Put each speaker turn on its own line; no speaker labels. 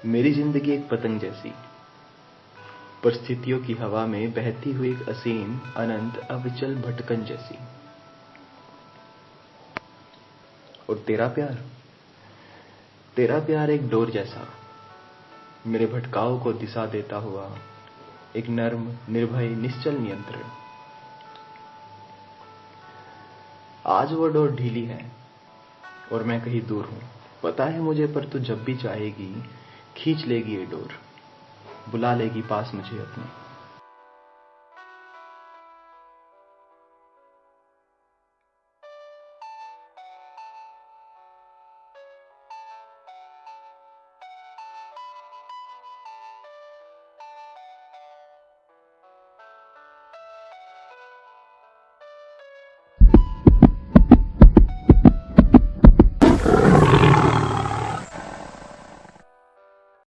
मेरी जिंदगी एक पतंग जैसी, परिस्थितियों की हवा में बहती हुई एक असीम अनंत अविचल भटकन जैसी। और तेरा प्यार एक डोर जैसा, मेरे भटकाव को दिशा देता हुआ एक नर्म निर्भय निश्चल नियंत्रण। आज वो डोर ढीली है और मैं कहीं दूर हूं, पता है मुझे, पर तू जब भी चाहेगी खींच लेगी ये डोर, बुला लेगी पास मुझे अपने।